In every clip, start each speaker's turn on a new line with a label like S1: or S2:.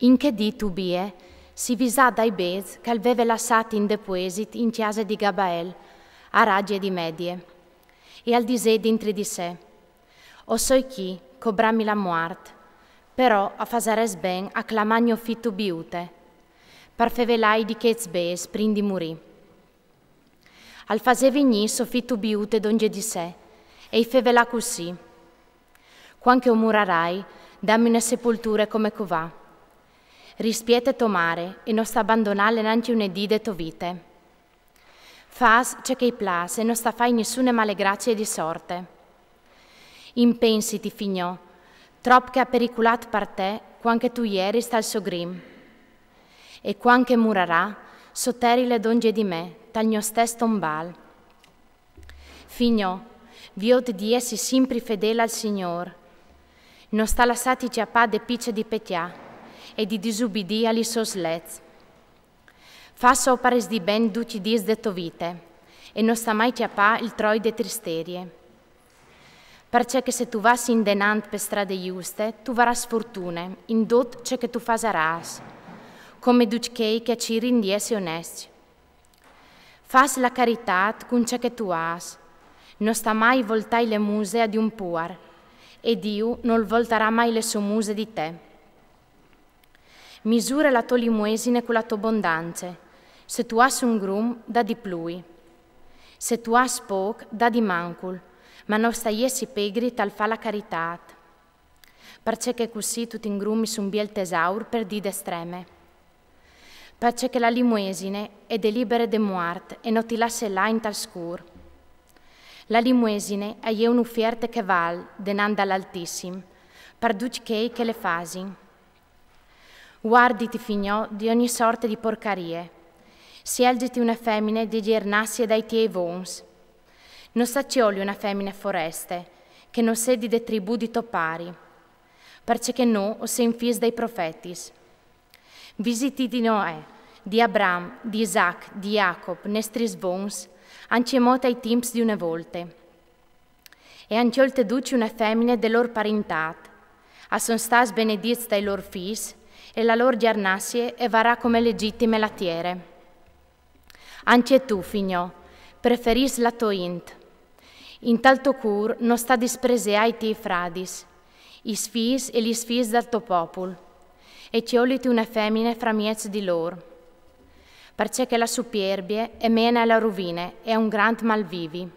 S1: In che dì tu bie, si visà dai bez che aveva lasciati in deposit in chiesa di Gabael, a raggie di medie, e al disè dentro di sé, o soi chi, cobrami la muart, però a fasares ben a clamagno fitto biute, per fevelai di che bez prindi morì. Al fasevigni so fitto biute donge di sé, e i fevela così. Quanche o murarai, dammi una sepoltura come covà. Rispiete tomare e non sta abbandonare neanche un edì to vite. Fas c'è che i plas e non sta fai nessuna male grazie di sorte. Impensiti, fignò, trop che ha pericolat per te, quanche tu ieri sta il sogrim. E quanche murarà, sotteri le donge di me, tal mio stesso tombal. Fignò, viot di essi sempre fedele al Signor. Non sta lasciati ciapà de picce di petìà, e di disubbidì agli soslez. Fa sopares di ben duci dis de to vite, e non sta mai ciapà il troi de tristerie. Perché che se tu vas in denant per strade giuste, tu varas fortune, in dot c'è che tu fasaras, come ducchei che ci rindiesi onesti. Fas la carità con c'è che tu has, non sta mai voltai le muse ad un puar, e Dio non volterà mai le sue muse di te. Misura la tua limuesine con la tua abbondanza. Se tu has un grum, da di plui. Se tu has poc, da di mancul, ma non stai essi pegri tal fa la carità. Perché che così tu ti ingrumi su un biel tesaur per di estreme. Perché che la limuesine è delibere de muart e non ti lascia là in tal scur. La limuesine è un'uffierte che val, denanda all'altissim, per ducchei che le fasi. Guarditi, fignò, di ogni sorte di porcarie. Sielgiti una femmina di giernassi dai tiei vons. Non s'accioli una femmina foreste, che non sedi de tribù di topari, perché che no o se infis dei profetis. Visiti di Noè, di Abram, di Isaac, di Jacob, nestris vons, anche mota ai timps di una volte. E anche te duci una femmina de lor parentat, a son stas benediz dai lor fis, e la lor giarnassie e varrà come legittime latiere. Anche tu, fignò, preferis la to int. In tal to cur non sta dispresea i tiei fradis, is fis e gli fis del to popul, e cioliti una femmine fra miez di lor. Perché che la superbie è mena alla rovine e a un grand malvivi.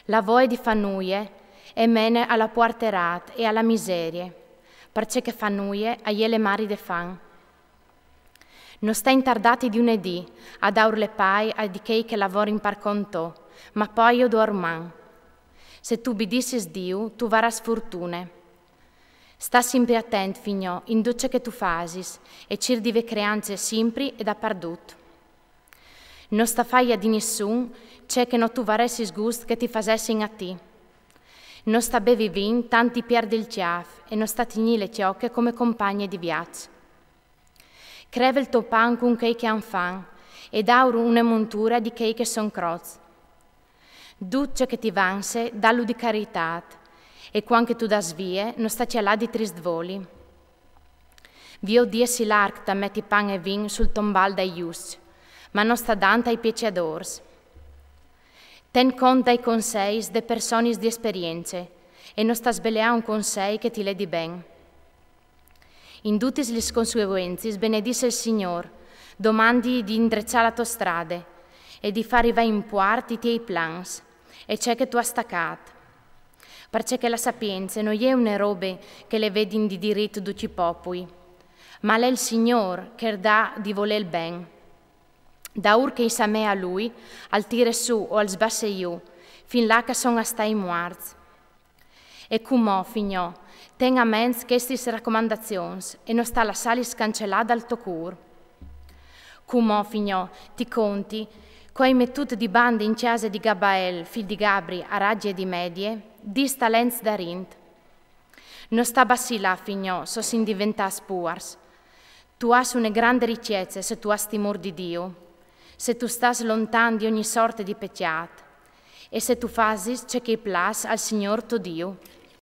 S1: La voe di fannuie è mena alla puarterat e alla miserie, perché che fannuie a le mari de fan. Non sta intardati di unedì ad aur le pai a di chei che lavori in par conto, ma poi io dorman. Se tu bidissis Dio, tu varas fortune. Sta sempre attent, fignò, in duce che tu fasis, e cir dive creanze simpri e da perdut. Non sta faia di nessun, c'è che non tu varessis gust che ti fasessin a ti. Non sta bevi vin, tanti perdi il ciaf, e non sta tigni le ciocche come compagne di viaggio. Creve il tuo pan con chei che han fan, ed auro una montura di chei che son croz. Duce che ti vanse, dallo di carità, e quanche tu das vie, non sta là di trist voli. Vio diesi l'arc da metti pan e vin sul tombal dai giusti, ma non sta dante ai pecciadors. Ten conto dai consigli de persone di esperienze e non sta sbelea un consiglio che ti ledi ben. In tutti le conseguenze benedisse il Signor, domandi di indrezzare la tua strada e di fare vai in puart i tuoi plans e c'è che tu hai staccato. Perché che la sapienza non è una roba che le vedi di diritto duci popui, ma è il Signor che dà di voler ben. Da ur che sa me a lui, al tire su o al sbasse io, fin là che son a stai muarts. E cumò, fignò, ten a mens questis raccomandazions e non sta la salis cancellata dal tocur. Cumò, fignò, ti conti, coi mettut di bande in chiesa di Gabael, fil di Gabri, a raggie di medie, dis talents da rint. Non sta bassi là, fignò, so sin diventas puars. Tu has una grande ricchezza se tu has timor di Dio, se tu stas lontan di ogni sorte di peccato, e se tu fasis c'è che plas al Signor tuo Dio.